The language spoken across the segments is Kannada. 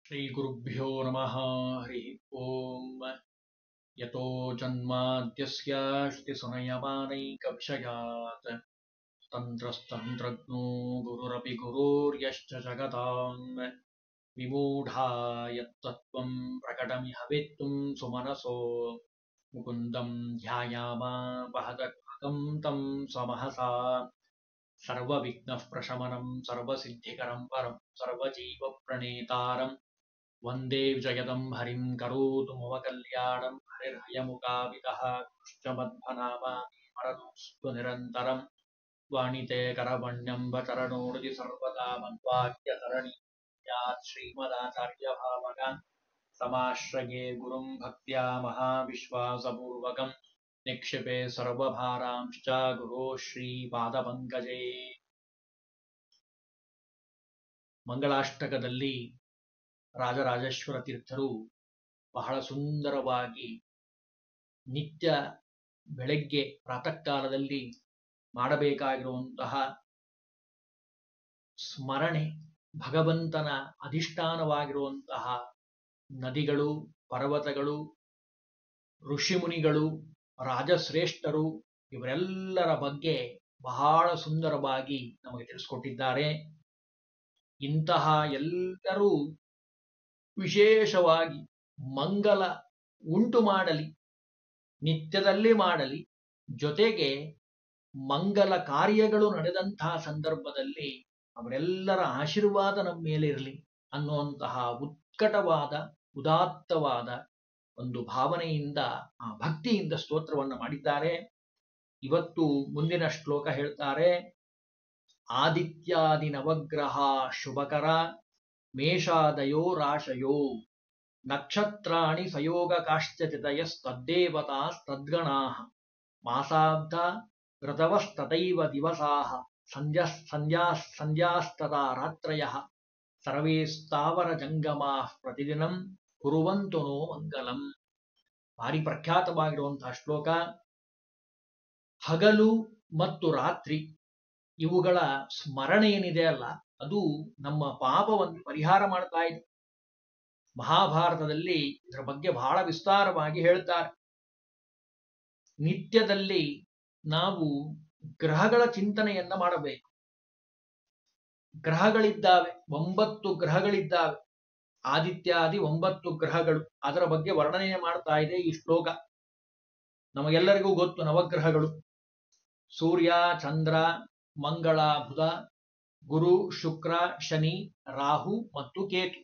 श्रीगुरुभ्यो नमः हरि ओम यतो जन्माद्यस्य श्रुतिसुनयमानैकविषयात् तन्त्रस्तन्त्रज्ञो गुरुरपि गुरोर्यश्च जगताम् विमूढा यत्तत्त्वं प्रकटमिह वेत्तुं सुमनसो मुकुन्दं ध्यायामा वहदत्मकं तं स्वमहसा सर्वविघ्नः प्रशमनं सर्वसिद्धिकरं परं सर्वजीवप्रणेतारम् वन्दे विजयदं हरिं करोतु मम कल्याणं हरिर्हयमुखाविदः कृष्णमध्वनामानि स्मरतु निरन्तरं वाणिते करवण्यम्बचरणोरति सर्वदा मन्वाक्यतरणीयात् श्रीमदाचार्यभावगान् समाश्रये गुरुं भक्त्या महाविश्वासपूर्वकं निक्षिपे सर्वभारांश्च गुरो ಶ್ರೀಪಾದಪಂಕಜೇ ಮಂಗಳಾಷ್ಟಕದಲ್ಲಿ ರಾಜರಾಜೇಶ್ವರ ತೀರ್ಥರು ಬಹಳ ಸುಂದರವಾಗಿ ನಿತ್ಯ ಬೆಳಗ್ಗೆ ಪ್ರಾತಃ ಕಾಲದಲ್ಲಿ ಮಾಡಬೇಕಾಗಿರುವಂತಹ ಸ್ಮರಣೆ, ಭಗವಂತನ ಅಧಿಷ್ಠಾನವಾಗಿರುವಂತಹ ನದಿಗಳು, ಪರ್ವತಗಳು, ಋಷಿಮುನಿಗಳು, ರಾಜಶ್ರೇಷ್ಠರು ಇವರೆಲ್ಲರ ಬಗ್ಗೆ ಬಹಳ ಸುಂದರವಾಗಿ ನಮಗೆ ತಿಳಿಸಿಕೊಟ್ಟಿದ್ದಾರೆ. ಇಂತಹ ಎಲ್ಲರೂ ವಿಶೇಷವಾಗಿ ಮಂಗಲ ಉಂಟು ಮಾಡಲಿ, ನಿತ್ಯದಲ್ಲಿ ಮಾಡಲಿ, ಜೊತೆಗೆ ಮಂಗಲ ಕಾರ್ಯಗಳು ನಡೆದಂತಹ ಸಂದರ್ಭದಲ್ಲಿ ಅವರೆಲ್ಲರ ಆಶೀರ್ವಾದ ನಮ್ಮ ಮೇಲೆ ಇರಲಿ ಅನ್ನುವಂತಹ ಉತ್ಕಟವಾದ ಉದಾತ್ತವಾದ ಒಂದು ಭಾವನೆಯಿಂದ, ಆ ಭಕ್ತಿಯಿಂದ ಸ್ತೋತ್ರವನ್ನು ಮಾಡಿದ್ದಾರೆ. ಇವತ್ತು ಮುಂದಿನ ಶ್ಲೋಕ ಹೇಳ್ತಾರೆ. ಆದಿತ್ಯಾದಿ ನವಗ್ರಹ ಶುಭಕರ ಮೇಷಾದಯೋ ರಾಶಯೋ ನಕ್ಷತ್ರಾಣಿ ಸಯೋಗಕಾಶ್ಚಿತಯಸ್ತದ್ದೇವತಾಸ್ತದ್ಗಣಾಃ ಮಾಸಾಬ್ಧ ಋತವಸ್ತತೈವ ದಿವಸಾಃ ಸಂಧ್ಯಾಸ್ತಥಾ ರಾತ್ರಯಃ ಸರ್ವೇ ಸ್ಥಾವರ ಜಂಗಮಾಃ ಪ್ರತಿದಿನಂ ಕುರುವಂತು ನೋ ಮಂಗಲಂ. ಭಾರಿ ಪ್ರಖ್ಯಾತವಾಗಿರುವಂತಹ ಶ್ಲೋಕ. ಹಗಲು ಮತ್ತು ರಾತ್ರಿ ಇವುಗಳ ಸ್ಮರಣೆ ಏನಿದೆ ಅಲ್ಲ, ಅದು ನಮ್ಮ ಪಾಪವನ್ನು ಪರಿಹಾರ ಮಾಡ್ತಾ ಇದೆ. ಮಹಾಭಾರತದಲ್ಲಿ ಇದರ ಬಗ್ಗೆ ಬಹಳ ವಿಸ್ತಾರವಾಗಿ ಹೇಳ್ತಾರೆ. ನಿತ್ಯದಲ್ಲಿ ನಾವು ಗ್ರಹಗಳ ಚಿಂತನೆಯನ್ನ ಮಾಡಬೇಕು. ಗ್ರಹಗಳಿದ್ದಾವೆ, 9 ಗ್ರಹಗಳಿದ್ದಾವೆ. ಆದಿತ್ಯಾದಿ 9 ಗ್ರಹಗಳು, ಅದರ ಬಗ್ಗೆ ವರ್ಣನೆ ಮಾಡ್ತಾ ಇದೆ ಈ ಶ್ಲೋಕ. ನಮಗೆಲ್ಲರಿಗೂ ಗೊತ್ತು ನವಗ್ರಹಗಳು: ಸೂರ್ಯ, ಚಂದ್ರ, ಮಂಗಳ, ಬುಧ, ಗುರು, ಶುಕ್ರ, ಶನಿ, ರಾಹು ಮತ್ತು ಕೇತು.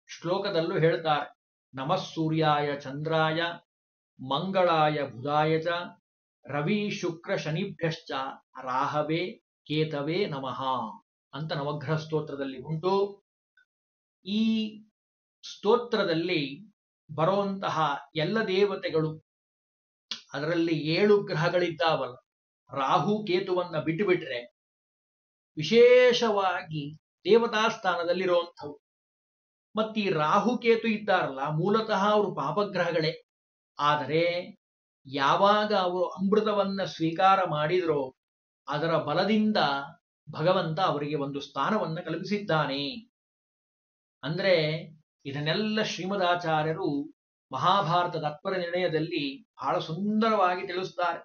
ಶ್ಲೋಕದಲ್ಲೂ ಹೇಳ್ತಾರೆ, ನಮಃ ಸೂರ್ಯಾಯ ಚಂದ್ರಾಯ ಮಂಗಳಾಯ ಬುಧಾಯ ಚ ರವಿ ಶುಕ್ರ ಶನಿಭ್ಯಶ್ಚ ರಾಹವೇ ಕೇತವೇ ನಮಃ ಅಂತ ನವಗ್ರಹ ಸ್ತೋತ್ರದಲ್ಲಿ ಉಂಟು. ಈ ಸ್ತೋತ್ರದಲ್ಲಿ ಬರುವಂತಹ ಎಲ್ಲ ದೇವತೆಗಳು, ಅದರಲ್ಲಿ 7 ಗ್ರಹಗಳಿದ್ದಾವಲ್ಲ, ರಾಹು ಕೇತುವನ್ನ ಬಿಟ್ಟುಬಿಟ್ರೆ ವಿಶೇಷವಾಗಿ ದೇವತಾ ಸ್ಥಾನದಲ್ಲಿರುವಂಥವು. ಮತ್ತು ಈ ರಾಹು ಕೇತು ಇದ್ದಾರಲ್ಲ, ಮೂಲತಃ ಅವರು ಪಾಪಗ್ರಹಗಳೇ. ಆದರೆ ಯಾವಾಗ ಅವರು ಅಮೃತವನ್ನ ಸ್ವೀಕಾರ ಮಾಡಿದ್ರೋ ಅದರ ಬಲದಿಂದ ಭಗವಂತ ಅವರಿಗೆ ಒಂದು ಸ್ಥಾನವನ್ನ ಕಲ್ಪಿಸಿದ್ದಾನೆ. ಅಂದ್ರೆ ಇದನ್ನೆಲ್ಲ ಶ್ರೀಮದಾಚಾರ್ಯರು ಮಹಾಭಾರತ ತಾತ್ಪರ್ಯ ನಿರ್ಣಯದಲ್ಲಿ ಬಹಳ ಸುಂದರವಾಗಿ ತಿಳಿಸ್ತಾರೆ.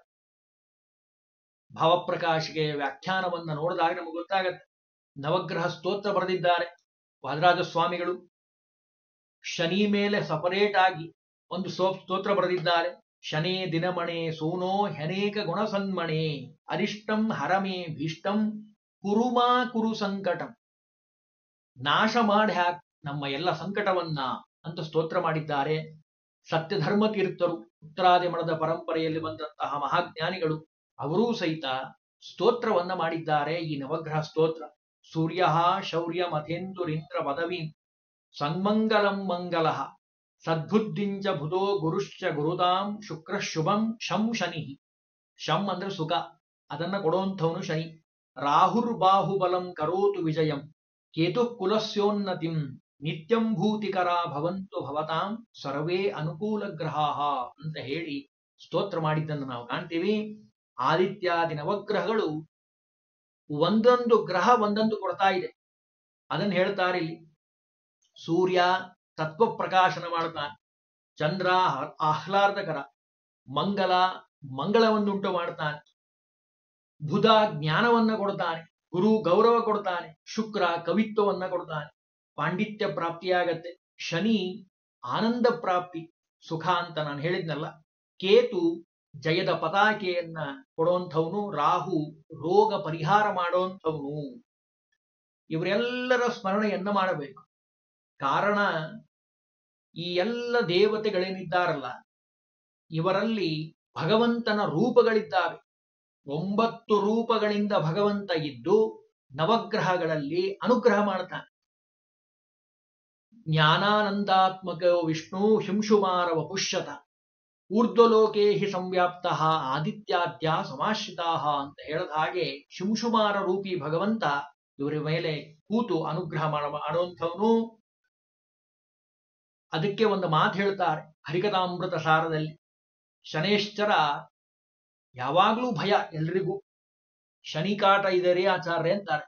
ಭಾವಪ್ರಕಾಶಿಗೆ ವ್ಯಾಖ್ಯಾನವನ್ನ ನೋಡಿದಾಗ ನಮಗೆ ಗೊತ್ತಾಗತ್ತೆ. ನವಗ್ರಹ ಸ್ತೋತ್ರ ಬರೆದಿದ್ದಾರೆ ವಾದರಾಜ ಸ್ವಾಮಿಗಳು. ಶನಿ ಮೇಲೆ ಸಪರೇಟ್ ಆಗಿ ಒಂದು ಸ್ತೋತ್ರ ಬರೆದಿದ್ದಾರೆ. ಶನೇ ದಿನಮಣೆ ಸೂನೋ ಹ್ಯನೇಕ ಗುಣಸನ್ಮಣೆ ಅರಿಷ್ಟಂ ಹರಮೇ ಭೀಷ್ಟಂ ಕುರುಮಾ ಕುರು ಸಂಕಟಂ. ನಾಶ ಮಾಡಿ ಹಾಕ್ ನಮ್ಮ ಎಲ್ಲ ಸಂಕಟವನ್ನ ಅಂತ ಸ್ತೋತ್ರ ಮಾಡಿದ್ದಾರೆ. ಸತ್ಯಧರ್ಮ ತೀರ್ಥರು, ಉತ್ತರಾದಿ ಮಠದ ಪರಂಪರೆಯಲ್ಲಿ ಬಂದಂತಹ ಮಹಾಜ್ಞಾನಿಗಳು, ಅವರೂ ಸಹಿತ ಸ್ತೋತ್ರವನ್ನ ಮಾಡಿದ್ದಾರೆ. ಈ ನವಗ್ರಹ ಸ್ತೋತ್ರ. ಸೂರ್ಯ ಶೌರ್ಯ ಮಥೇಂದುರಿಂದ್ರ ಪದವೀಂ ಸನ್ಮಂಗಲಂ ಮಂಗಲಃ ಸದ್ಬುದ್ಧಿಂಚ ಬುಧೋ ಗುರುಶ್ಚ ಗುರುತಾಂ ಶುಕ್ರ ಶುಭಂ ಶಂ ಶನಿ. ಶಂ ಅಂದ್ರೆ ಸುಖ, ಅದನ್ನ ಕೊಡುವಂಥವನು ಶನಿ. ರಾಹುರ್ಬಾಹುಬಲಂ ಕರೋತು ವಿಜಯಂ ಕೇತು ಕುಲಸ್ಯೋನ್ನತಿಂ ನಿತ್ಯಂ ಭೂತಿಕರ ಭವಂತು ಭವತಾಂ ಸರ್ವೇ ಅನುಕೂಲ ಗ್ರಹಾಃ ಅಂತ ಹೇಳಿ ಸ್ತೋತ್ರ ಮಾಡಿದ್ದನ್ನು ನಾವು ಕಾಣ್ತೀವಿ. ಆದಿತ್ಯಾದಿ ನವಗ್ರಹಗಳು ಒಂದೊಂದು ಗ್ರಹ ಒಂದೊಂದು ಕೊಡ್ತಾ ಇದೆ. ಅದನ್ನು ಹೇಳ್ತಾರೆ ಇಲ್ಲಿ. ಸೂರ್ಯ ತತ್ವ ಪ್ರಕಾಶನ ಮಾಡ್ತಾನೆ, ಚಂದ್ರ ಆಹ್ಲಾದಕರ, ಮಂಗಳವನ್ನುಂಟು ಮಾಡ್ತಾನೆ, ಬುಧ ಜ್ಞಾನವನ್ನ ಕೊಡ್ತಾನೆ, ಗುರು ಗೌರವ ಕೊಡ್ತಾನೆ, ಶುಕ್ರ ಕವಿತ್ವವನ್ನ ಕೊಡ್ತಾನೆ, ಪಾಂಡಿತ್ಯ ಪ್ರಾಪ್ತಿಯಾಗತ್ತೆ, ಶನಿ ಆನಂದ ಪ್ರಾಪ್ತಿ ಸುಖ ಅಂತ ನಾನು ಹೇಳಿದ್ನಲ್ಲ, ಕೇತು ಜಯದ ಪತಾಕೆಯನ್ನ ಕೊಡುವಂಥವನು, ರಾಹು ರೋಗ ಪರಿಹಾರ ಮಾಡುವಂಥವನು. ಇವರೆಲ್ಲರ ಸ್ಮರಣೆಯನ್ನ ಮಾಡಬೇಕು. ಕಾರಣ ಈ ಎಲ್ಲ ದೇವತೆಗಳೇನಿದ್ದಾರಲ್ಲ ಇವರಲ್ಲಿ ಭಗವಂತನ ರೂಪಗಳಿದ್ದಾವೆ. 9 ರೂಪಗಳಿಂದ ಭಗವಂತ ಇದ್ದು ನವಗ್ರಹಗಳಲ್ಲಿ ಅನುಗ್ರಹ ಮಾಡ್ತಾನೆ. ಜ್ಞಾನಾನಂದಾತ್ಮಕೋ ವಿಷ್ಣು ಹಿಂಶುಮಾರ ವಪುಷ್ಯತ ಊರ್ಧ್ವಲೋಕೆ ಹಿ ಸಂವ್ಯಾಪ್ತ ಆದಿತ್ಯಾದ್ಯ ಸಮಾಶ್ರಿತಾ ಅಂತ ಹೇಳಿದ ಹಾಗೆ ಶಿಂಶುಮಾರ ರೂಪಿ ಭಗವಂತ ಇವರ ಮೇಲೆ ಕೂತು ಅನುಗ್ರಹ ಮಾಡುವಂಥವನು. ಅದಕ್ಕೆ ಒಂದು ಮಾತು ಹೇಳ್ತಾರೆ ಹರಿಕಥಾಮೃತ ಸಾರದಲ್ಲಿ, ಶನೇಶ್ಚರ ಯಾವಾಗ್ಲೂ ಭಯ ಎಲ್ರಿಗೂ. ಶನಿ ಕಾಟ ಇದರೇ ಆಚಾರ್ಯ ಅಂತಾರೆ,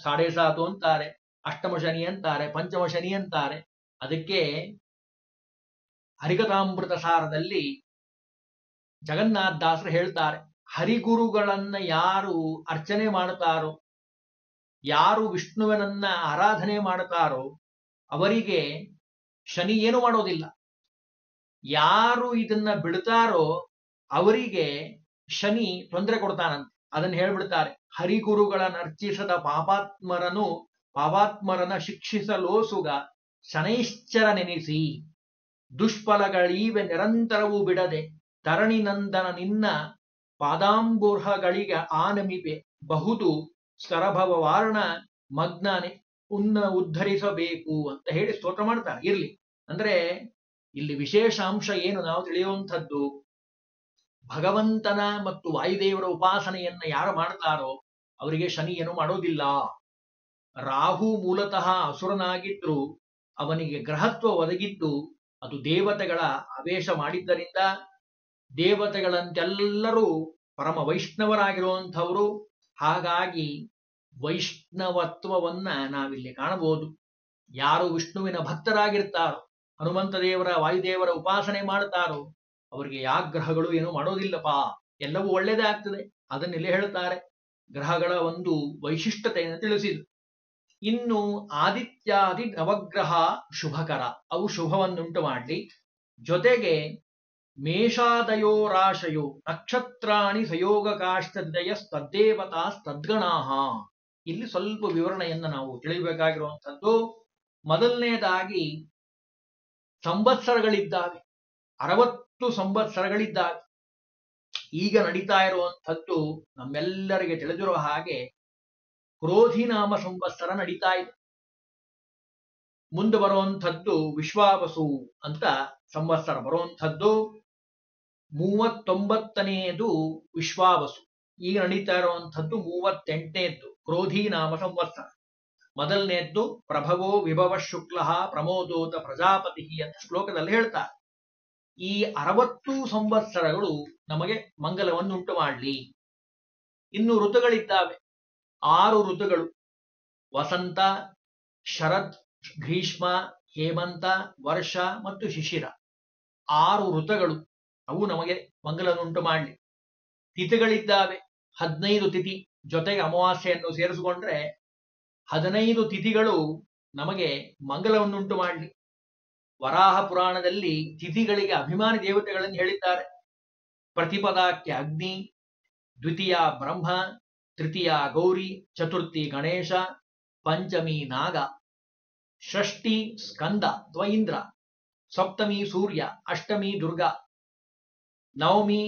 7.5 ಅಂತಾರೆ, ಅಷ್ಟಮ ಶನಿ ಅಂತಾರೆ, ಪಂಚಮ ಶನಿ ಅಂತಾರೆ. ಅದಕ್ಕೆ ಹರಿಕಥಾಮೃತ ಸಾರದಲ್ಲಿ ಜಗನ್ನಾಥ ದಾಸರು ಹೇಳ್ತಾರೆ, ಹರಿಗುರುಗಳನ್ನ ಯಾರು ಅರ್ಚನೆ ಮಾಡುತ್ತಾರೋ, ಯಾರು ವಿಷ್ಣುವನನ್ನ ಆರಾಧನೆ ಮಾಡುತ್ತಾರೋ ಅವರಿಗೆ ಶನಿ ಏನು ಮಾಡೋದಿಲ್ಲ. ಯಾರು ಇದನ್ನ ಬಿಡ್ತಾರೋ ಅವರಿಗೆ ಶನಿ ತೊಂದರೆ ಕೊಡ್ತಾನಂತೆ. ಅದನ್ನ ಹೇಳ್ಬಿಡ್ತಾರೆ, ಹರಿಗುರುಗಳನ್ನ ಅರ್ಚಿಸದ ಪಾಪಾತ್ಮರನ ಶಿಕ್ಷಿಸಲೋಸುಗ ಶನೈಶ್ಚರ ನೆನೆಸಿ ದುಷ್ಫಲಗಳೀವೆ ನಿರಂತರವೂ ಬಿಡದೆ ತರಣಿ ನಂದನ ನಿನ್ನ ಪಾದಾಂಬುರ್ಹಗಳಿಗೆ ಆನಮಿಪೆ ಬಹುದು ಸ್ತರಭವ ವಾರಣ ಮಗ್ನನೆ ಉದ್ಧರಿಸಬೇಕು ಅಂತ ಹೇಳಿ ಸ್ತೋತ್ರ ಮಾಡ್ತಾರೆ. ಇರ್ಲಿ, ಅಂದ್ರೆ ಇಲ್ಲಿ ವಿಶೇಷ ಅಂಶ ಏನು ನಾವು ತಿಳಿಯುವಂಥದ್ದು, ಭಗವಂತನ ಮತ್ತು ವಾಯುದೇವರ ಉಪಾಸನೆಯನ್ನ ಯಾರು ಮಾಡ್ತಾರೋ ಅವರಿಗೆ ಶನಿ ಏನು ಮಾಡೋದಿಲ್ಲ. ರಾಹು ಮೂಲತಃ ಅಸುರನಾಗಿದ್ರು ಅವನಿಗೆ ಗ್ರಹತ್ವ ಒದಗಿದ್ದು ಅದು ದೇವತೆಗಳ ಆವೇಶ ಮಾಡಿದ್ದರಿಂದ ದೇವತೆಗಳಂತೆಲ್ಲರೂ ಪರಮ ವೈಷ್ಣವರಾಗಿರುವಂಥವರು. ಹಾಗಾಗಿ ವೈಷ್ಣವತ್ವವನ್ನ ನಾವಿಲ್ಲಿ ಕಾಣಬಹುದು. ಯಾರು ವಿಷ್ಣುವಿನ ಭಕ್ತರಾಗಿರ್ತಾರೋ, ಹನುಮಂತ ದೇವರ ವಾಯುದೇವರ ಉಪಾಸನೆ ಮಾಡ್ತಾರೋ ಅವರಿಗೆ ಯಾವ ಗ್ರಹಗಳು ಏನು ಮಾಡೋದಿಲ್ಲಪ್ಪ, ಎಲ್ಲವೂ ಒಳ್ಳೇದೇ ಆಗ್ತದೆ. ಅದನ್ನಿಲ್ಲಿ ಹೇಳ್ತಾರೆ, ಗ್ರಹಗಳ ಒಂದು ವೈಶಿಷ್ಟ್ಯತೆಯನ್ನು ತಿಳಿಸಿದ್ರು. ಇನ್ನು ಆದಿತ್ಯಾದಿ ನವಗ್ರಹ ಶುಭಕರ, ಅವು ಶುಭವನ್ನುಂಟು ಮಾಡಲಿ. ಜೊತೆಗೆ ಮೇಷಾದಯೋ ರಾಶಯೋ ನಕ್ಷತ್ರಾಣಿ ಸಯೋಗಕಾಶ್ಚದಯ ತದ್ದೇವತಾ ತದ್ಗಣಾಹ. ಇಲ್ಲಿ ಸ್ವಲ್ಪ ವಿವರಣೆಯನ್ನು ನಾವು ತಿಳಿಯಬೇಕಾಗಿರುವಂಥದ್ದು. ಮೊದಲನೇದಾಗಿ ಸಂವತ್ಸರಗಳಿದ್ದಾವೆ, 60 ಸಂವತ್ಸರಗಳಿದ್ದಾವೆ. ಈಗ ನಡೀತಾ ಇರುವಂಥದ್ದು ನಮ್ಮೆಲ್ಲರಿಗೆ ತಿಳಿದಿರುವ ಹಾಗೆ ಕ್ರೋಧಿನಾಮ ಸಂವತ್ಸರ ನಡೀತಾ ಇದೆ. ಮುಂದೆ ಬರುವಂಥದ್ದು ವಿಶ್ವಾವಸು ಅಂತ ಸಂವತ್ಸರ ಬರುವಂಥದ್ದು. 39ನೇದು ವಿಶ್ವಾವಸು. ಈಗ ನಡೀತಾ ಇರುವಂಥದ್ದು 38ನೇದ್ದು ಕ್ರೋಧಿನಾಮ ಸಂವತ್ಸರ. ಮೊದಲನೇದ್ದು ಪ್ರಭವೋ ವಿಭವ ಶುಕ್ಲ ಪ್ರಮೋದೋತ ಪ್ರಜಾಪತಿ ಅಂತ ಶ್ಲೋಕದಲ್ಲಿ ಹೇಳ್ತಾರೆ. ಈ 60 ಸಂವತ್ಸರಗಳು ನಮಗೆ ಮಂಗಲವನ್ನುಂಟು ಮಾಡಲಿ. ಇನ್ನು ಋತುಗಳಿದ್ದಾವೆ, 6 ಋತುಗಳು: ವಸಂತ, ಶರತ್, ಗ್ರೀಷ್ಮ, ಹೇಮಂತ, ವರ್ಷ ಮತ್ತು ಶಿಶಿರ. 6 ಋತುಗಳು, ಅವು ನಮಗೆ ಮಂಗಲವನ್ನುಂಟು ಮಾಡಲಿ. ತಿಥಿಗಳಿದ್ದಾವೆ, 15 ತಿಥಿ, ಜೊತೆಗೆ ಅಮಾವಾಸ್ಯೆಯನ್ನು ಸೇರಿಸಿಕೊಂಡ್ರೆ 15 ತಿಥಿಗಳು ನಮಗೆ ಮಂಗಲವನ್ನುಂಟು ಮಾಡಲಿ. ವರಾಹ ಪುರಾಣದಲ್ಲಿ ತಿಥಿಗಳಿಗೆ ಅಭಿಮಾನಿ ದೇವತೆಗಳನ್ನು ಹೇಳಿದ್ದಾರೆ. ಪ್ರತಿಪದಾಖ್ಯ ಅಗ್ನಿ, ದ್ವಿತೀಯ ಬ್ರಹ್ಮ, ತೃತೀಯ ಗೌರಿ, ಚತುರ್ಥಿ ಗಣೇಶ, ಪಂಚಮಿ ನಾಗ, ಷಷ್ಠಿ ಸ್ಕಂದ ಅಥವಾ ಇಂದ್ರ, ಸಪ್ತಮಿ ಸೂರ್ಯ, ಅಷ್ಟಮಿ ದುರ್ಗಾ, ನವಮಿ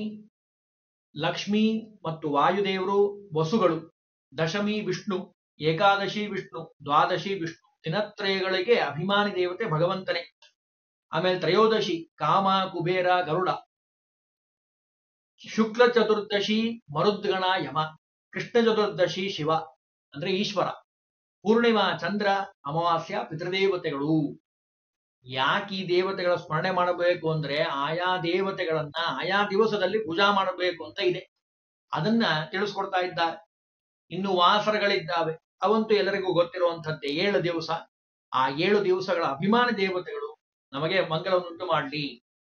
ಲಕ್ಷ್ಮಿ ಮತ್ತು ವಾಯುದೇವರು ವಸುಗಳು, ದಶಮಿ ವಿಷ್ಣು, ಏಕಾದಶಿ ವಿಷ್ಣು, ದ್ವಾದಶಿ ವಿಷ್ಣು. ದಿನತ್ರಯಗಳಿಗೆ ಅಭಿಮಾನಿ ದೇವತೆ ಭಗವಂತನೇ. ಆಮೇಲೆ ತ್ರಯೋದಶಿ ಕಾಮ, ಕುಬೇರ, ಗರುಡ. ಶುಕ್ಲ ಚತುರ್ದಶಿ ಮರುದ್ಗಣ ಯಮ, ಕೃಷ್ಣ ಚತುರ್ದಶಿ ಶಿವ ಅಂದ್ರೆ ಈಶ್ವರ, ಪೂರ್ಣಿಮಾ ಚಂದ್ರ, ಅಮಾವಾಸ್ಯ ಪಿತೃದೇವತೆಗಳು. ಯಾಕೆ ಈ ದೇವತೆಗಳ ಸ್ಮರಣೆ ಮಾಡಬೇಕು ಅಂದ್ರೆ ಆಯಾ ದೇವತೆಗಳನ್ನ ಆಯಾ ದಿವಸದಲ್ಲಿ ಪೂಜಾ ಮಾಡಬೇಕು ಅಂತ ಇದೆ. ಅದನ್ನ ತಿಳಿಸ್ಕೊಡ್ತಾ ಇದ್ದಾರೆ. ಇನ್ನು ವಾಸರಗಳಿದ್ದಾವೆ, ಅವಂತೂ ಎಲ್ಲರಿಗೂ ಗೊತ್ತಿರುವಂಥದ್ದೇ. 7 ದಿವಸ ಆ 7 ದಿವಸಗಳ ಅಭಿಮಾನಿ ದೇವತೆಗಳು ನಮಗೆ ಮಂಗಳವನ್ನುಂಟು ಮಾಡಲಿ.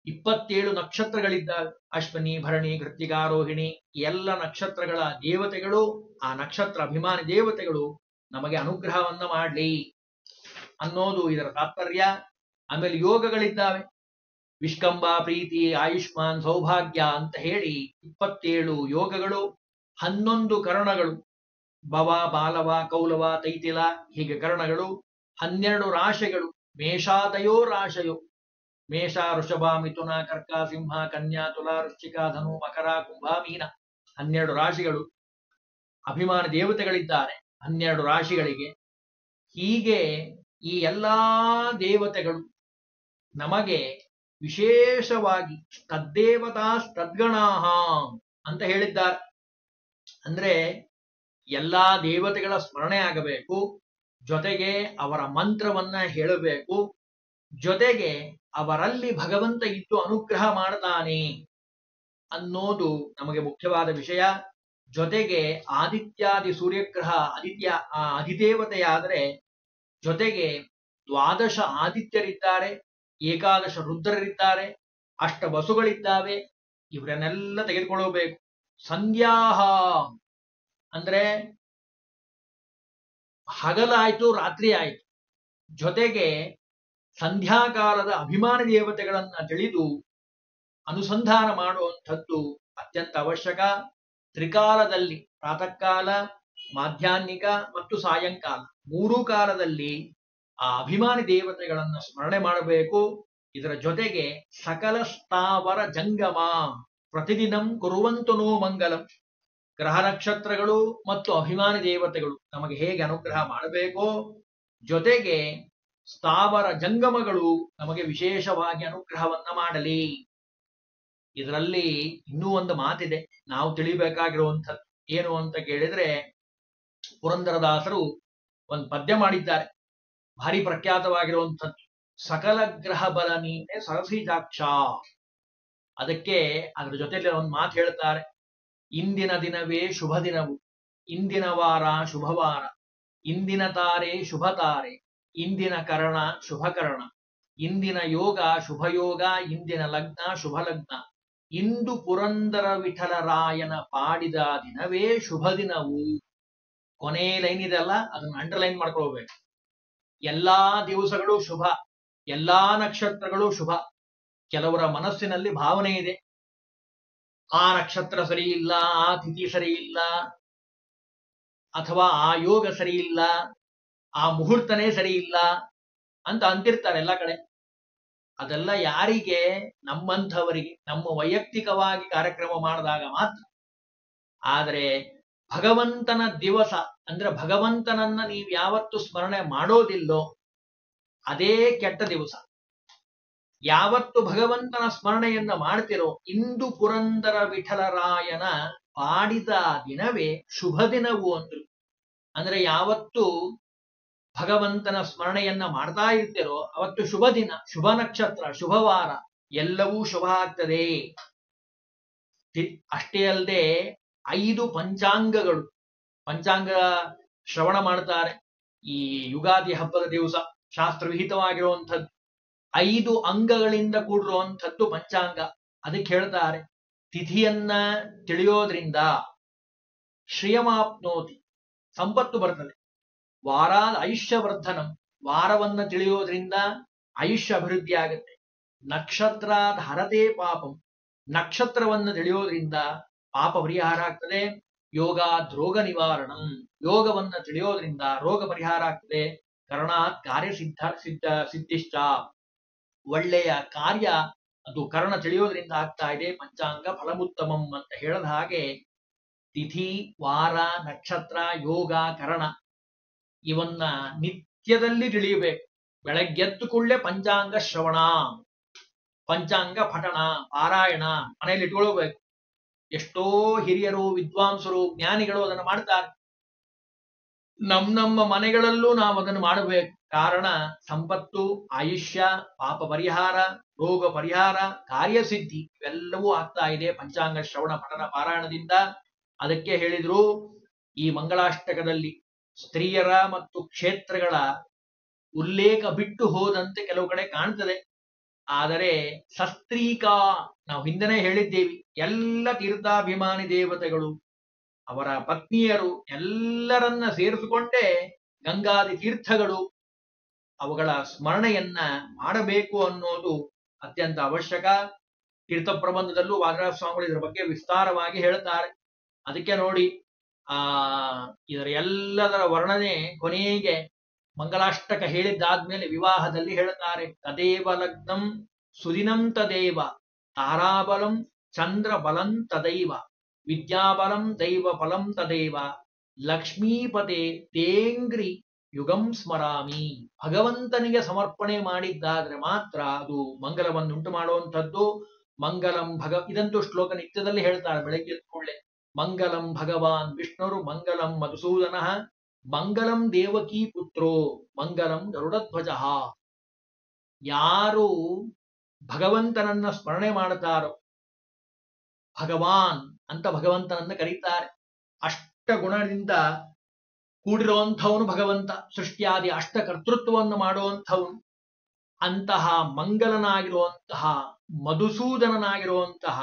27 ನಕ್ಷತ್ರಗಳಿದ್ದ ಅಶ್ವಿನಿ, ಭರಣಿ, ಕೃತ್ತಿಕಾ, ರೋಹಿಣಿ ಎಲ್ಲ ನಕ್ಷತ್ರಗಳ ದೇವತೆಗಳು, ಆ ನಕ್ಷತ್ರ ಅಭಿಮಾನಿ ದೇವತೆಗಳು ನಮಗೆ ಅನುಗ್ರಹವನ್ನ ಮಾಡಲಿ ಅನ್ನೋದು ಇದರ ತಾತ್ಪರ್ಯ. ಆಮೇಲೆ ಯೋಗಗಳಿದ್ದಾವೆ. ವಿಷ್ಕಂಬ, ಪ್ರೀತಿ, ಆಯುಷ್ಮಾನ್, ಸೌಭಾಗ್ಯ ಅಂತ ಹೇಳಿ 27 ಯೋಗಗಳು, 11 ಕರ್ಣಗಳು, ಭವ, ಬಾಲವ, ಕೌಲವ, ತೈತಿಲ ಹೀಗೆ ಕರ್ಣಗಳು, 12 ರಾಶಿಗಳು, ಮೇಷಾದಯೋ ರಾಶಯೋ, ಮೇಷ, ವೃಷಭ, ಮಿಥುನ, ಕರ್ಕ, ಸಿಂಹ, ಕನ್ಯಾ, ತುಲಾ, ವೃಶ್ಚಿಕ, ಧನು, ಮಕರ, ಕುಂಭ, ಮೀನ 12 ರಾಶಿಗಳು. ಅಭಿಮಾನಿ ದೇವತೆಗಳಿದ್ದಾರೆ 12 ರಾಶಿಗಳಿಗೆ. ಹೀಗೆ ಈ ಎಲ್ಲಾ ದೇವತೆಗಳು ನಮಗೆ ವಿಶೇಷವಾಗಿ ತದ್ದೇವತಾ ತದ್ಗಣಾಹ ಅಂತ ಹೇಳಿದ್ದಾರೆ. ಅಂದ್ರೆ ಎಲ್ಲಾ ದೇವತೆಗಳ ಸ್ಮರಣೆ ಆಗಬೇಕು, ಜೊತೆಗೆ ಅವರ ಮಂತ್ರವನ್ನ ಹೇಳಬೇಕು, ಜೊತೆಗೆ ಅವರಲ್ಲಿ ಭಗವಂತ ಇದ್ದು ಅನುಗ್ರಹ ಮಾಡ್ತಾನೆ ಅನ್ನೋದು ನಮಗೆ ಮುಖ್ಯವಾದ ವಿಷಯ. ಜೊತೆಗೆ ಆದಿತ್ಯಾದಿ ಸೂರ್ಯಗ್ರಹ ಅಧಿದೇವತೆಯಾದರೆ ಜೊತೆಗೆ 12 ಆದಿತ್ಯರಿದ್ದಾರೆ, 11 ರುದ್ರರಿದ್ದಾರೆ, 8 ವಸುಗಳಿದ್ದಾವೆ. ಇವರನ್ನೆಲ್ಲ ತೆಗೆದುಕೊಳ್ಳಬೇಕು. ಸಂಧ್ಯಾಹ ಅಂದ್ರೆ ಹಗಲಾಯ್ತು ರಾತ್ರಿ ಆಯ್ತು, ಜೊತೆಗೆ ಸಂಧ್ಯಾಕಾಲದ ಅಭಿಮಾನಿ ದೇವತೆಗಳನ್ನ ತಿಳಿದು ಅನುಸಂಧಾನ ಮಾಡುವಂಥದ್ದು ಅತ್ಯಂತ ಅವಶ್ಯಕ. ತ್ರಿಕಾಲದಲ್ಲಿ ಪ್ರಾತಃ ಕಾಲ, ಮಾಧ್ಯಾಹ್ನಿಕ ಮತ್ತು ಸಾಯಂಕಾಲ 3 ಕಾಲದಲ್ಲಿ ಆ ಅಭಿಮಾನಿ ದೇವತೆಗಳನ್ನ ಸ್ಮರಣೆ ಮಾಡಬೇಕು. ಇದರ ಜೊತೆಗೆ ಸಕಲ ಸ್ಥಾವರ ಜಂಗಮ ಪ್ರತಿದಿನಂ ಕುರುವಂತು ನೋ ಮಂಗಲಂ. ಗ್ರಹ ನಕ್ಷತ್ರಗಳು ಮತ್ತು ಅಭಿಮಾನಿ ದೇವತೆಗಳು ನಮಗೆ ಹೇಗೆ ಅನುಗ್ರಹ ಮಾಡಬೇಕೋ, ಜೊತೆಗೆ ಸ್ಥಾವರ ಜಂಗಮಗಳು ನಮಗೆ ವಿಶೇಷವಾಗಿ ಅನುಗ್ರಹವನ್ನ ಮಾಡಲಿ. ಇದರಲ್ಲಿ ಇನ್ನೂ ಒಂದು ಮಾತಿದೆ, ನಾವು ತಿಳಿಬೇಕಾಗಿರುವಂಥದ್ದು ಏನು ಅಂತ ಕೇಳಿದ್ರೆ, ಪುರಂದರದಾಸರು ಒಂದು ಪದ್ಯ ಮಾಡಿದ್ದಾರೆ, ಭಾರಿ ಪ್ರಖ್ಯಾತವಾಗಿರುವಂಥದ್ದು. ಸಕಲ ಗ್ರಹ ಬಲ ನೀನೆ ಸರಸಿಜಾಕ್ಷ. ಅದಕ್ಕೆ ಅದರ ಜೊತೆಲಿ ಒಂದು ಮಾತು ಹೇಳ್ತಾರೆ, ಇಂದಿನ ದಿನವೇ ಶುಭ ದಿನವು, ಇಂದಿನ ವಾರ ಶುಭವಾರ, ಇಂದಿನ ತಾರೆ ಶುಭ ತಾರೆ, ಇಂದಿನ ಕರ್ಣ ಶುಭ ಕರ್ಣ, ಇಂದಿನ ಯೋಗ ಶುಭ ಯೋಗ, ಇಂದಿನ ಲಗ್ನ ಶುಭ ಲಗ್ನ, ಇಂದು ಪುರಂದರ ವಿಠಲರಾಯನ ಪಾಡಿದ ದಿನವೇ ಶುಭ ದಿನವು. ಕೊನೆ ಲೈನ್ ಇದೆಲ್ಲ, ಅದನ್ನ ಅಂಡರ್ಲೈನ್ ಮಾಡ್ಕೊಳ್ಬೇಕು. ಎಲ್ಲಾ ದಿವಸಗಳು ಶುಭ, ಎಲ್ಲಾ ನಕ್ಷತ್ರಗಳು ಶುಭ. ಕೆಲವರ ಮನಸ್ಸಿನಲ್ಲಿ ಭಾವನೆ ಇದೆ, ಆ ನಕ್ಷತ್ರ ಸರಿ ಇಲ್ಲ, ಆ ತಿಥಿ ಸರಿ ಇಲ್ಲ, ಅಥವಾ ಆ ಯೋಗ ಸರಿ ಇಲ್ಲ, ಆ ಮುಹೂರ್ತನೇ ಸರಿ ಇಲ್ಲ ಅಂತ ಅಂತಿರ್ತಾರೆ ಎಲ್ಲ ಕಡೆ. ಅದೆಲ್ಲ ಯಾರಿಗೆ? ನಮ್ಮಂಥವರಿಗೆ, ನಮ್ಮ ವೈಯಕ್ತಿಕವಾಗಿ ಕಾರ್ಯಕ್ರಮ ಮಾಡಿದಾಗ ಮಾತ್ರ. ಆದರೆ ಭಗವಂತನ ದಿವಸ ಅಂದ್ರೆ ಭಗವಂತನನ್ನ ನೀವು ಯಾವತ್ತು ಸ್ಮರಣೆ ಮಾಡೋದಿಲ್ಲೋ ಅದೇ ಕೆಟ್ಟ ದಿವಸ. ಯಾವತ್ತು ಭಗವಂತನ ಸ್ಮರಣೆಯನ್ನ ಮಾಡ್ತಿರೋ, ಇಂದು ಪುರಂದರ ವಿಠಲರಾಯನ ಪಾಡಿದ ದಿನವೇ ಶುಭ ದಿನವು ಅಂದ್ರು. ಅಂದ್ರೆ ಯಾವತ್ತು ಭಗವಂತನ ಸ್ಮರಣೆಯನ್ನ ಮಾಡ್ತಾ ಇರ್ತಿರೋ ಅವತ್ತು ಶುಭ ದಿನ, ಶುಭ ನಕ್ಷತ್ರ, ಶುಭವಾರ, ಎಲ್ಲವೂ ಶುಭ ಆಗ್ತದೆ. ಅಷ್ಟೇ ಅಲ್ಲದೆ 5 ಪಂಚಾಂಗಗಳು, ಪಂಚಾಂಗ ಶ್ರವಣ ಮಾಡ್ತಾರೆ ಈ ಯುಗಾದಿ ಹಬ್ಬದ ದಿವಸ. ಶಾಸ್ತ್ರವಿಹಿತವಾಗಿರುವಂಥದ್ದು 5 ಅಂಗಗಳಿಂದ ಕೂಡಿರುವಂಥದ್ದು ಪಂಚಾಂಗ. ಅದಕ್ಕೆ ಹೇಳ್ತಾರೆ, ತಿಥಿಯನ್ನ ತಿಳಿಯೋದ್ರಿಂದ ಶ್ರಿಯಮಾಪ್ನೋತಿ, ಸಂಪತ್ತು ಬರ್ತದೆ. ವಾರಾದ ಆಯುಷ್ಯವರ್ಧನಂ, ವಾರವನ್ನ ತಿಳಿಯೋದ್ರಿಂದ ಆಯುಷ್ಯ ಅಭಿವೃದ್ಧಿ ಆಗುತ್ತೆ. ನಕ್ಷತ್ರಾದ ಹರತೆ ಪಾಪಂ, ನಕ್ಷತ್ರವನ್ನು ತಿಳಿಯೋದ್ರಿಂದ ಪಾಪ ಪರಿಹಾರ ಆಗ್ತದೆ. ಯೋಗಾದ್ ರೋಗ ನಿವಾರಣಂ, ಯೋಗವನ್ನ ತಿಳಿಯೋದ್ರಿಂದ ರೋಗ ಪರಿಹಾರ ಆಗ್ತದೆ. ಕರ್ಣಾತ್ ಕಾರ್ಯ ಸಿದ್ಧಿಶ್ಚ, ಒಳ್ಳೆಯ ಕಾರ್ಯ ಅದು ಕರ್ಣ ತಿಳಿಯೋದ್ರಿಂದ ಆಗ್ತಾ ಇದೆ. ಪಂಚಾಂಗ ಫಲಮುತ್ತಮಂ ಅಂತ ಹೇಳದ ಹಾಗೆ ತಿಥಿ, ವಾರ, ನಕ್ಷತ್ರ, ಯೋಗ, ಕರ್ಣ ಇವನ್ನ ನಿತ್ಯದಲ್ಲಿ ತಿಳಿಯಬೇಕು. ಬೆಳಗ್ಗೆದ್ದು ಕೂಡಲೇ ಪಂಚಾಂಗ ಶ್ರವಣ, ಪಂಚಾಂಗ ಪಠಣ, ಪಾರಾಯಣ ಮನೆಯಲ್ಲಿ ಇಟ್ಕೊಳ್ಬೇಕು. ಎಷ್ಟೋ ಹಿರಿಯರು, ವಿದ್ವಾಂಸರು, ಜ್ಞಾನಿಗಳು ಅದನ್ನು ಮಾಡ್ತಾರೆ. ನಮ್ಮ ಮನೆಗಳಲ್ಲೂ ನಾವು ಅದನ್ನು ಮಾಡಬೇಕು. ಕಾರಣ ಸಂಪತ್ತು, ಆಯುಷ್ಯ, ಪಾಪ ಪರಿಹಾರ, ರೋಗ ಪರಿಹಾರ, ಕಾರ್ಯಸಿದ್ಧಿ ಇವೆಲ್ಲವೂ ಆಗ್ತಾ ಇದೆ ಪಂಚಾಂಗ ಶ್ರವಣ ಪಠಣ ಪಾರಾಯಣದಿಂದ. ಅದಕ್ಕೆ ಹೇಳಿದ್ರು ಈ ಮಂಗಳಾಷ್ಟಕದಲ್ಲಿ ಸ್ತ್ರೀಯರ ಮತ್ತು ಕ್ಷೇತ್ರಗಳ ಉಲ್ಲೇಖ ಬಿಟ್ಟು ಹೋದಂತೆ ಕೆಲವು ಕಡೆ ಕಾಣ್ತದೆ. ಆದರೆ ಸಸ್ತ್ರೀಕಾ, ನಾವು ಹಿಂದೆನೇ ಹೇಳಿದ್ದೇವಿ, ಎಲ್ಲ ತೀರ್ಥಾಭಿಮಾನಿ ದೇವತೆಗಳು ಅವರ ಪತ್ನಿಯರು ಎಲ್ಲರನ್ನ ಸೇರಿಸಿಕೊಂಡೇ ಗಂಗಾದಿ ತೀರ್ಥಗಳು ಅವುಗಳ ಸ್ಮರಣೆಯನ್ನ ಮಾಡಬೇಕು ಅನ್ನೋದು ಅತ್ಯಂತ ಅವಶ್ಯಕ. ತೀರ್ಥ ಪ್ರಬಂಧದಲ್ಲೂ ವಾದಿರಾಜ ಸ್ವಾಮಿಗಳು ಇದರ ಬಗ್ಗೆ ವಿಸ್ತಾರವಾಗಿ ಹೇಳ್ತಾರೆ. ಅದಕ್ಕೆ ನೋಡಿ ಇದರ ಎಲ್ಲದರ ವರ್ಣನೆ ಕೊನೆಗೆ ಮಂಗಲಾಷ್ಟಕ ಹೇಳಿದ್ದಾದ್ಮೇಲೆ ವಿವಾಹದಲ್ಲಿ ಹೇಳ್ತಾರೆ. ತದೇವ ಲಗ್ನಂ ಸುದಿನಂ ತದೇವ ತಾರಾಬಲಂ ಚಂದ್ರ ಬಲಂ ತದೈವ ವಿದ್ಯಾಬಲಂ ದೈವ ಫಲಂ ತದೇವ ಲಕ್ಷ್ಮೀಪತೆ ತೇಂಗ್ರಿ ಯುಗಂ ಸ್ಮರಾಮಿ. ಭಗವಂತನಿಗೆ ಸಮರ್ಪಣೆ ಮಾಡಿದ್ದಾದ್ರೆ ಮಾತ್ರ ಅದು ಮಂಗಲವನ್ನುಂಟು ಮಾಡುವಂಥದ್ದು. ಮಂಗಲಂ ಇದಂತೂ ಶ್ಲೋಕ ನಿತ್ಯದಲ್ಲಿ ಹೇಳ್ತಾರೆ ಬೆಳಗ್ಗೆ ಕೂಡಲೇ. ಮಂಗಲಂ ಭಗವಾನ್ ವಿಷ್ಣುರು ಮಂಗಲಂ ಮಧುಸೂದನ ಮಂಗಲಂ ದೇವಕೀ ಪುತ್ರೋ ಮಂಗಲಂ ಗರುಡಧ್ವಜ. ಯಾರು ಭಗವಂತನನ್ನ ಸ್ಮರಣೆ ಮಾಡುತ್ತಾರೋ, ಭಗವಾನ್ ಅಂತ ಭಗವಂತನನ್ನ ಕರೀತಾರೆ. ಅಷ್ಟಗುಣದಿಂದ ಕೂಡಿರುವಂಥವನು ಭಗವಂತ, ಸೃಷ್ಟಿಯಾದಿ ಅಷ್ಟಕರ್ತೃತ್ವವನ್ನು ಮಾಡುವಂಥವನು. ಅಂತಹ ಮಂಗಲನಾಗಿರುವಂತಹ ಮಧುಸೂದನನಾಗಿರುವಂತಹ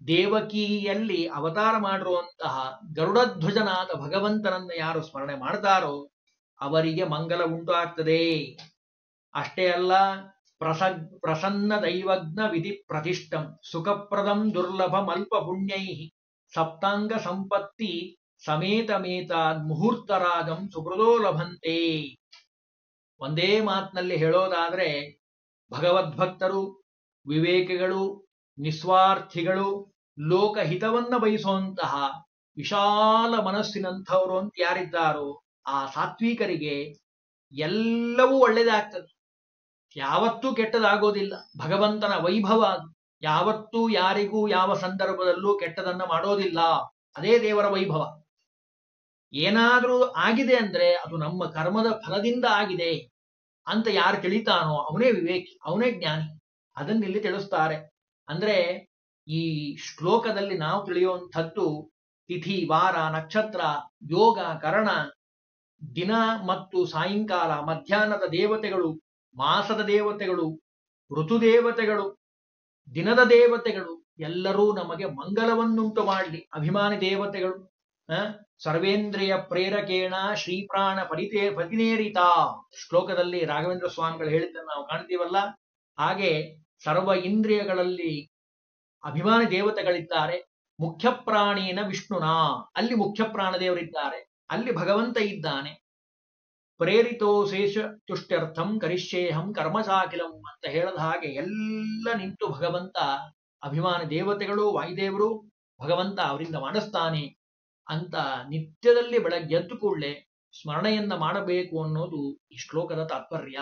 ದೇವಕಿಯಲ್ಲಿ ಅವತಾರ ಮಾಡಿರುವಂತಹ ಗರುಡಧ್ವಜನಾದ ಭಗವಂತನನ್ನ ಯಾರು ಸ್ಮರಣೆ ಮಾಡ್ತಾರೋ ಅವರಿಗೆ ಮಂಗಲ ಉಂಟು ಆಗ್ತದೆ. ಅಷ್ಟೇ ಅಲ್ಲ, ಪ್ರಸನ್ನ ದೈವಜ್ಞ ವಿಧಿ ಪ್ರತಿಷ್ಠಂ ಸುಖಪ್ರದಂ ದುರ್ಲಭಂ ಅಲ್ಪ ಪುಣ್ಯೈ ಸಪ್ತಾಂಗ ಸಂಪತ್ತಿ ಸಮೇತಮೇತಾದ್ ಮುಹೂರ್ತರಾಗಂ ಸುಹೃದೋ ಲಭಂತೆ. ಒಂದೇ ಮಾತಿನಲ್ಲಿ ಹೇಳೋದಾದ್ರೆ, ಭಗವದ್ಭಕ್ತರು, ವಿವೇಕಿಗಳು, ನಿಸ್ವಾರ್ಥಿಗಳು, ಲೋಕಹಿತವನ್ನ ಬಯಸುವಂತಹ ವಿಶಾಲ ಮನಸ್ಸಿನಂಥವರು ಅಂತ ಯಾರಿದ್ದಾರೋ ಆ ಸಾತ್ವಿಕರಿಗೆ ಎಲ್ಲವೂ ಒಳ್ಳೆಯದಾಗ್ತದೆ. ಯಾವತ್ತೂ ಕೆಟ್ಟದಾಗೋದಿಲ್ಲ. ಭಗವಂತನ ವೈಭವ ಅದು. ಯಾವತ್ತೂ ಯಾರಿಗೂ ಯಾವ ಸಂದರ್ಭದಲ್ಲೂ ಕೆಟ್ಟದನ್ನ ಮಾಡೋದಿಲ್ಲ. ಅದೇ ದೇವರ ವೈಭವ. ಏನಾದ್ರೂ ಆಗಿದೆ ಅಂದ್ರೆ ಅದು ನಮ್ಮ ಕರ್ಮದ ಫಲದಿಂದ ಆಗಿದೆ ಅಂತ ಯಾರು ತಿಳಿತಾನೋ ಅವನೇ ವಿವೇಕಿ, ಅವನೇ ಜ್ಞಾನಿ. ಅದನ್ನಿಲ್ಲಿ ತಿಳಿಸ್ತಾರೆ. ಅಂದ್ರೆ ಈ ಶ್ಲೋಕದಲ್ಲಿ ನಾವು ತಿಳಿಯುವಂಥದ್ದು ತಿಥಿ, ವಾರ, ನಕ್ಷತ್ರ, ಯೋಗ, ಕರಣ, ದಿನ ಮತ್ತು ಸಾಯಂಕಾಲ, ಮಧ್ಯಾಹ್ನದ ದೇವತೆಗಳು, ಮಾಸದ ದೇವತೆಗಳು, ಋತುದೇವತೆಗಳು, ದಿನದ ದೇವತೆಗಳು ಎಲ್ಲರೂ ನಮಗೆ ಮಂಗಲವನ್ನುಂಟು ಮಾಡಲಿ. ಅಭಿಮಾನಿ ದೇವತೆಗಳು ಸರ್ವೇಂದ್ರಿಯ ಪ್ರೇರಕೇಣ ಶ್ರೀಪ್ರಾಣ ಪತಿನೇರಿತ ಶ್ಲೋಕದಲ್ಲಿ ರಾಘವೇಂದ್ರ ಸ್ವಾಮಿಗಳು ಹೇಳಿದ್ದನ್ನು ನಾವು ಕಾಣ್ತೀವಲ್ಲ. ಹಾಗೆ ಸರ್ವ ಇಂದ್ರಿಯಗಳಲ್ಲಿ ಅಭಿಮಾನಿ ದೇವತೆಗಳಿದ್ದಾರೆ. ಮುಖ್ಯ ಪ್ರಾಣೇನ ವಿಷ್ಣುನಾ, ಅಲ್ಲಿ ಮುಖ್ಯ ಪ್ರಾಣದೇವರಿದ್ದಾರೆ, ಅಲ್ಲಿ ಭಗವಂತ ಇದ್ದಾನೆ. ಪ್ರೇರಿತೋ ಶೇಷ ತುಷ್ಟ್ಯರ್ಥಂ ಕರಿಷ್ಯೇಹಂ ಕರ್ಮಚಾಕಿಲಂ ಅಂತ ಹೇಳದ ಹಾಗೆ ಎಲ್ಲ ನಿಂತು ಭಗವಂತ, ಅಭಿಮಾನಿ ದೇವತೆಗಳು, ವಾಯುದೇವರು, ಭಗವಂತ ಅವರಿಂದ ಮಾಡಿಸ್ತಾನೆ ಅಂತ ನಿತ್ಯದಲ್ಲಿ ಬೆಳಗ್ಗೆ ಎದ್ದು ಕೂಡಲೇ ಸ್ಮರಣೆಯನ್ನ ಮಾಡಬೇಕು ಅನ್ನೋದು ಈ ಶ್ಲೋಕದ ತಾತ್ಪರ್ಯ.